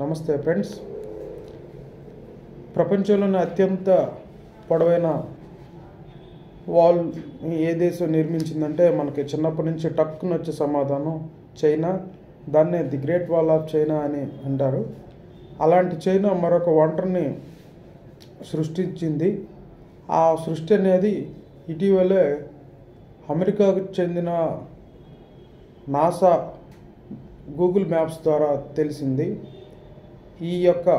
నమస్తే ఫ్రెండ్స్. ప్రపంచంలోనే అత్యంత పొడవైన వాల్ ఏ దేశం నిర్మించిందంటే మనకి చిన్నప్పటి నుంచి టక్కున వచ్చే సమాధానం చైనా. దాన్నే the great wall of China అని అంటారు. అలాంటి చైనా మరొక వంటర్ని సృష్టించింది. ఆ సృష్టి అనేది ఇటీవలే అమెరికాకు చెందిన నాసా గూగుల్ మ్యాప్స్ ద్వారా తెలిసింది. ఈ యొక్క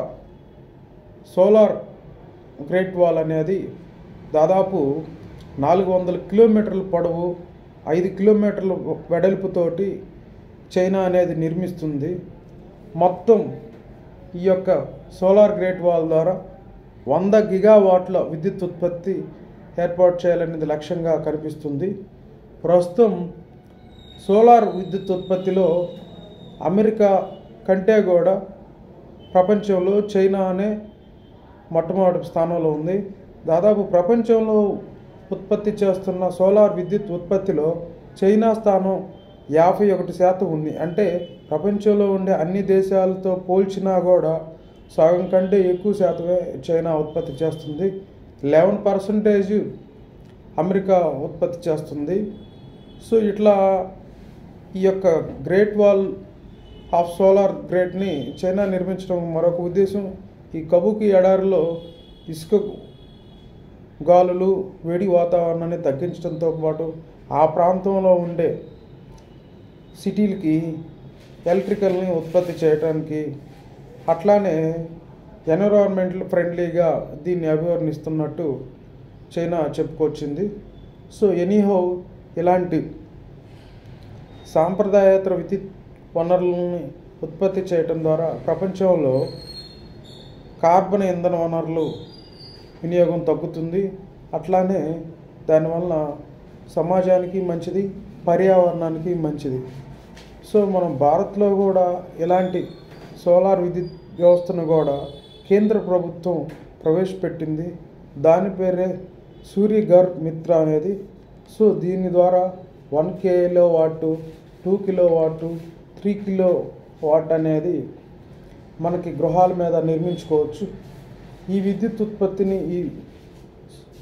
సోలార్ గ్రేట్ వాల్ అనేది దాదాపు 400 కిలోమీటర్ల పొడవు, 5 కిలోమీటర్ల వెడల్పుతోటి చైనా అనేది నిర్మిస్తుంది. మొత్తం ఈ యొక్క సోలార్ గ్రేట్ వాల్ ద్వారా 100 గిగావాట్ల విద్యుత్ ఉత్పత్తి ఏర్పాటు చేయాలనేది లక్ష్యంగా కనిపిస్తుంది. ప్రస్తుతం సోలార్ విద్యుత్ ఉత్పత్తిలో అమెరికా కంటే కూడా ప్రపంచంలో చైనా అనే మొట్టమొదటి స్థానంలో ఉంది. దాదాపు ప్రపంచంలో ఉత్పత్తి చేస్తున్న సోలార్ విద్యుత్ ఉత్పత్తిలో చైనా స్థానం 51% ఉంది. అంటే ప్రపంచంలో ఉండే అన్ని దేశాలతో పోల్చినా కూడా సగం కంటే ఎక్కువ శాతమే చైనా ఉత్పత్తి చేస్తుంది. 11% అమెరికా ఉత్పత్తి చేస్తుంది. సో ఇట్లా ఈ యొక్క గ్రేట్ వాల్ ఆఫ్ సోలార్ గ్రేట్ని చైనా నిర్మించడం మరొక ఉద్దేశం ఈ కబుకి ఎడారిలో ఇసుక గాలులు, వేడి వాతావరణాన్ని తగ్గించడంతో పాటు ఆ ప్రాంతంలో ఉండే సిటీలకి ఎలక్ట్రికల్ని ఉత్పత్తి చేయడానికి, అట్లానే ఎన్విరాన్మెంటల్ ఫ్రెండ్లీగా దీన్ని అభివర్ణిస్తున్నట్టు చైనా చెప్పుకొచ్చింది. సో ఎనీహౌ ఇలాంటి సాంప్రదాయేతర విద్యుత్ వనరులని ఉత్పత్తి చేయటం ద్వారా ప్రపంచంలో కార్బన్ ఇంధన వనరులు వినియోగం తగ్గుతుంది. అట్లానే దానివల్ల సమాజానికి మంచిది, పర్యావరణానికి మంచిది. సో మనం భారత్లో కూడా ఇలాంటి సోలార్ విద్యుత్ వ్యవస్థను కూడా కేంద్ర ప్రభుత్వం ప్రవేశపెట్టింది. దాని పేరే సూర్యఘర్ మిత్ర అనేది. సో దీని ద్వారా 1 కిలోవాట్, 2 కిలోవాట్, 3 కిలోవాట్ అనేది మనకి గృహాల మీద నిర్మించుకోవచ్చు. ఈ విద్యుత్ ఉత్పత్తిని, ఈ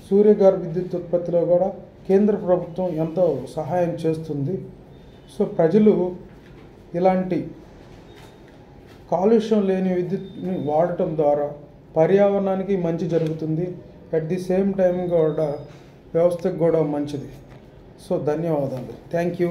సూర్యఘర్ విద్యుత్ ఉత్పత్తిలో కూడా కేంద్ర ప్రభుత్వం ఎంతో సహాయం చేస్తుంది. సో ప్రజలు ఇలాంటి కాలుష్యం లేని విద్యుత్ని వాడటం ద్వారా పర్యావరణానికి మంచి జరుగుతుంది. అట్ ది సేమ్ టైం కూడా వ్యవస్థకు కూడా మంచిది. సో ధన్యవాదాలు. Thank you.